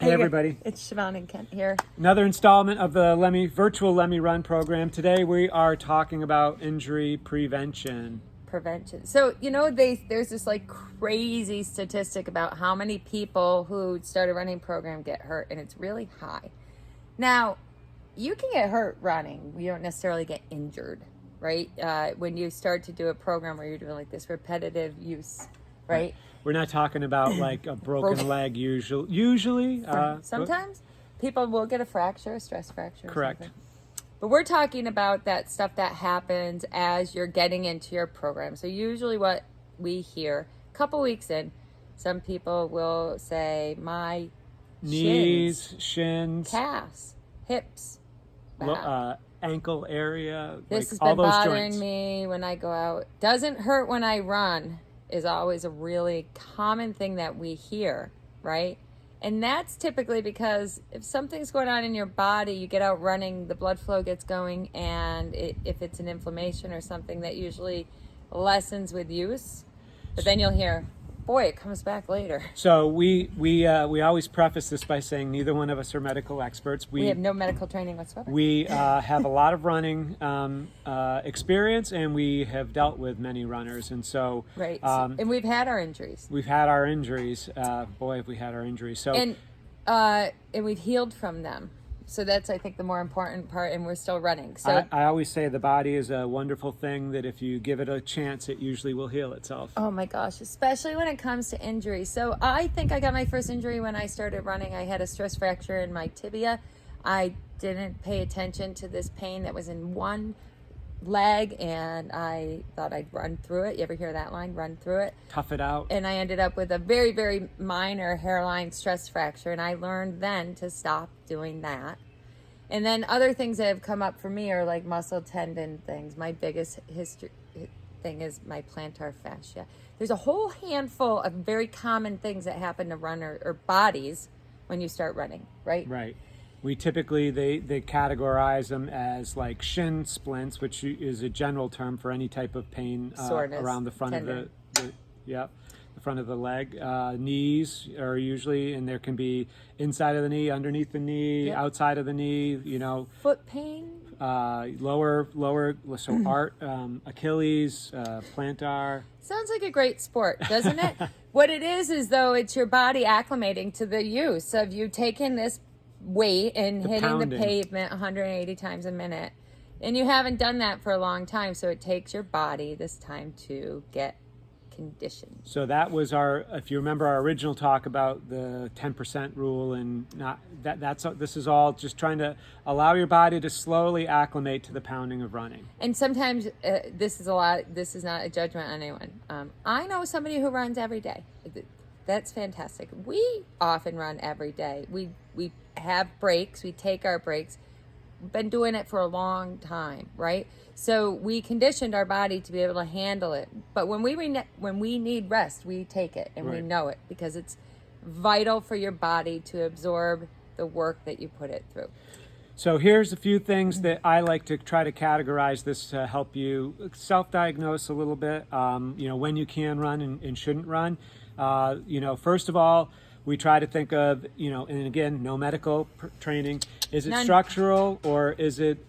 Hey everybody. It's Siobhan and Kent here. Another installment of the virtual Lemmy Run program. Today we are talking about injury prevention. So, there's this like crazy statistic about how many people who start a running program get hurt, and it's really high. Now, you can get hurt running. You don't necessarily get injured, right? When you start to do a program where you're doing like this repetitive use, right? We're not talking about like a broken leg usually. Sometimes people will get a fracture, a stress fracture. Correct. But we're talking about that stuff that happens as you're getting into your program. So usually what we hear, a couple weeks in, some people will say, my knees, shins, calves, hips, back. Ankle area. This has all been those bothering joints. me when I go out. Doesn't hurt when I run is always a really common thing that we hear, right? And that's typically because if something's going on in your body, you get out running, the blood flow gets going, and if it's an inflammation or something, that usually lessens with use. But then you'll hear, boy, it comes back later. So we always preface this by saying neither one of us are medical experts. We have no medical training whatsoever. We have a lot of running experience, and we have dealt with many runners, and so right. And we've had our injuries. Boy, have we had our injuries. So and we've healed from them. So that's, I think, the more important part, and we're still running. So I always say the body is a wonderful thing that if you give it a chance, it usually will heal itself. Oh my gosh, especially when it comes to injury. So I think I got my first injury when I started running. I had a stress fracture in my tibia. I didn't pay attention to this pain that was in one leg, and I thought I'd run through it. You ever hear that line? Run through it. Tough it out. And I ended up with a very, very minor hairline stress fracture, and I learned then to stop doing that. And then other things that have come up for me are like muscle tendon things. My biggest thing is my plantar fascia. There's a whole handful of very common things that happen to runners or bodies when you start running, right? Right. We typically, they categorize them as like shin splints, which is a general term for any type of pain around the front tendon. of the front of the leg. Knees are usually, and there can be inside of the knee, underneath the knee, outside of the knee, Foot pain? Lower, so Achilles, plantar. Sounds like a great sport, doesn't it? What it is though, it's your body acclimating to the use of you taking this weight and hitting pounding. the pavement 180 times a minute. And you haven't done that for a long time, so it takes your body this time to get conditioned. So that was if you remember our original talk about the 10% rule, and this is all just trying to allow your body to slowly acclimate to the pounding of running. And sometimes this is not a judgment on anyone. I know somebody who runs every day. That's fantastic. We often run every day. We have breaks. We take our breaks. We've been doing it for a long time, right? So we conditioned our body to be able to handle it. But when we need rest, we take it, and we know it because it's vital for your body to absorb the work that you put it through. So here's a few things that I like to try to categorize this to help you self-diagnose a little bit, when you can run and shouldn't run. First of all, we try to think of, and again, no medical training. Is it structural or is it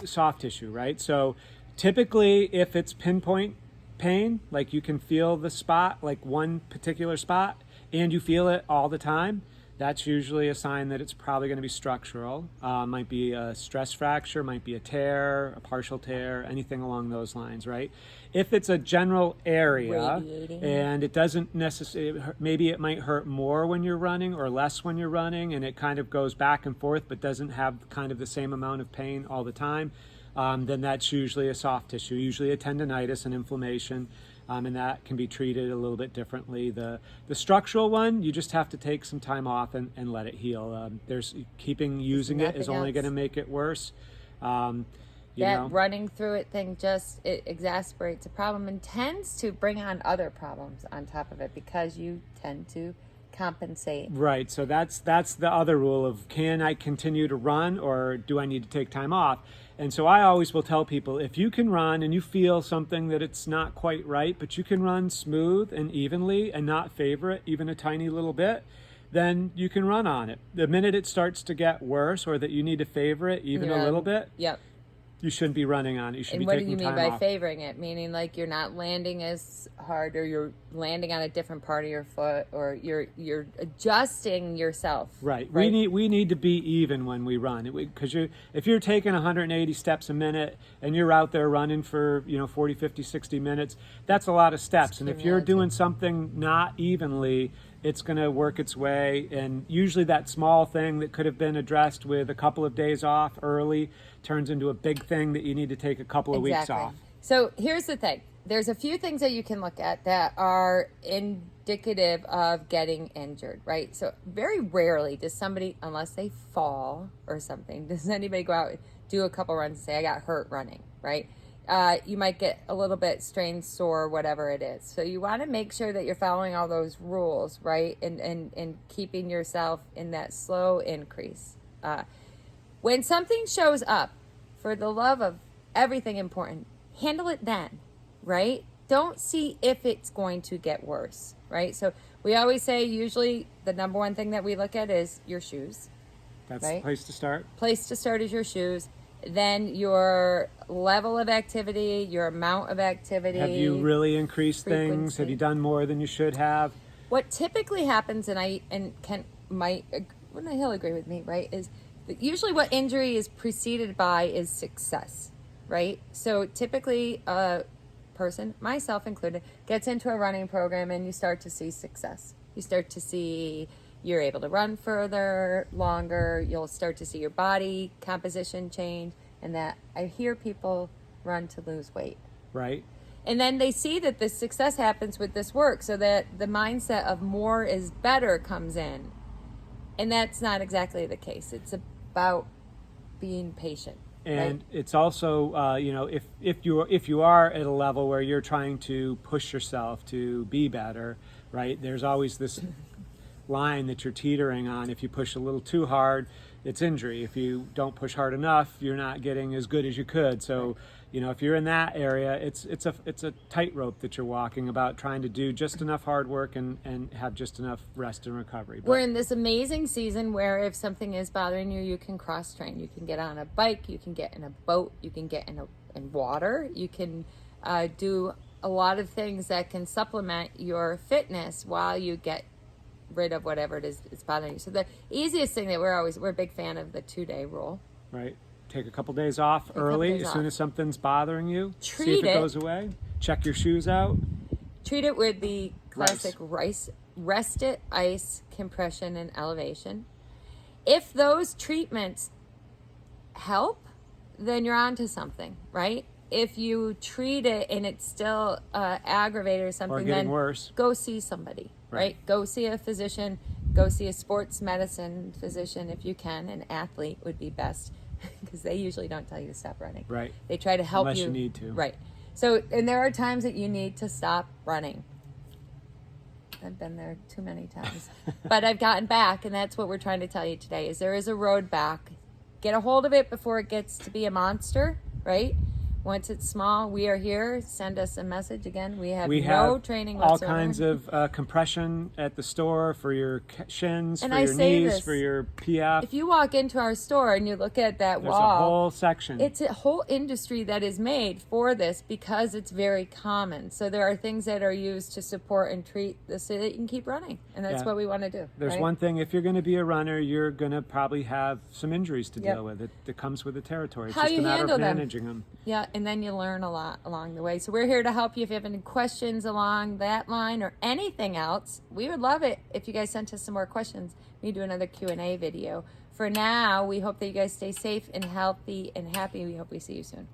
soft tissue, right? So typically if it's pinpoint pain, like you can feel the spot, like one particular spot, and you feel it all the time, that's usually a sign that it's probably going to be structural. Might be a stress fracture, might be a tear, a partial tear, anything along those lines, right? If it's a general area and it doesn't necessarily, maybe it might hurt more when you're running or less when you're running, and it kind of goes back and forth but doesn't have kind of the same amount of pain all the time, then that's usually a soft tissue, usually a tendonitis, an inflammation. And that can be treated a little bit differently. The structural one, you just have to take some time off and let it heal. Using it is only going to make it worse. Running through it thing it exacerbates a problem and tends to bring on other problems on top of it because you tend to compensate. Right. So that's the other rule of, can I continue to run or do I need to take time off? And so I always will tell people, if you can run and you feel something that it's not quite right, but you can run smooth and evenly and not favor it even a tiny little bit, then you can run on it. The minute it starts to get worse or that you need to favor it even a little bit, Yep. you shouldn't be running on it. You should And be what do taking you mean time by off. favoring it? Meaning like you're not landing as hard, or you're landing on a different part of your foot, or you're adjusting yourself. Right. We need to be even when we run, because if you're taking 180 steps a minute and you're out there running for 40, 50, 60 minutes, that's a lot of steps. And if you're cumulative. doing something not evenly, it's going to work its way. And usually that small thing that could have been addressed with a couple of days off early turns into a big thing that you need to take a couple of weeks off. So here's the thing. There's a few things that you can look at that are indicative of getting injured, right? So very rarely does somebody, unless they fall or something, does anybody go out, do a couple runs and say, I got hurt running, right? You might get a little bit strained, sore, whatever it is. So you want to make sure that you're following all those rules, right? And keeping yourself in that slow increase. When something shows up, for the love of everything important, handle it then, right? Don't see if it's going to get worse, right? So we always say usually the number one thing that we look at is your shoes. That's Right. the place to start. Place to start is your shoes. Then your level of activity, your amount of activity. Have you really increased things? frequency. Have you done more than you should have? What typically happens, and Kent might, he'll agree with me, right, is that usually what injury is preceded by is success, right? So typically a person, myself included, gets into a running program and you start to see success. You start to see you're able to run further, longer. You'll start to see your body composition change, and that I hear people run to lose weight. Right. And then they see that the success happens with this work, so that the mindset of more is better comes in. And that's not exactly the case. It's about being patient. And right? it's also, if you are at a level where you're trying to push yourself to be better, right? There's always this line that you're teetering on. If you push a little too hard, it's injury. If you don't push hard enough, you're not getting as good as you could. So, if you're in that area, it's a tightrope that you're walking about, trying to do just enough hard work and have just enough rest and recovery. But we're in this amazing season where if something is bothering you, you can cross train. You can get on a bike, you can get in a boat, you can get in water, you can do a lot of things that can supplement your fitness while you get rid of whatever it is that's bothering you. So the easiest thing that we're a big fan of the 2-day rule. Right. Take a couple days off couple early days as soon off. as something's bothering you. See Treat if it it. goes away. Check your shoes out. Treat it with the classic rest it, ice, compression, and elevation. If those treatments help, then you're onto something, right? If you treat it and it's still aggravated or something, Or getting then worse. go see somebody, right? Go see a physician, go see a sports medicine physician if you can. An athlete would be best because they usually don't tell you to stop running. Right. They try to help Unless you. you need to. Right. So, and there are times that you need to stop running. I've been there too many times. But I've gotten back, and that's what we're trying to tell you today, is there is a road back. Get a hold of it before it gets to be a monster, right? Once it's small, we are here. Send us a message. Again, we have no training all whatsoever. kinds of compression at the store for your shins, And for I your say knees, this, for your PF. If you walk into our store and you look at that There's wall, a whole section. it's a whole industry that is made for this because it's very common. So there are things that are used to support and treat this so that you can keep running. And that's Yeah. what we want to do. There's right? one thing, if you're going to be a runner, you're going to probably have some injuries to Yep. deal with. It comes with the territory. It's How just you a matter handle of them. managing them. Yeah, and then you learn a lot along the way. So we're here to help you if you have any questions along that line or anything else. We would love it if you guys sent us some more questions. We do another Q&A video. For now, we hope that you guys stay safe and healthy and happy. We hope we see you soon.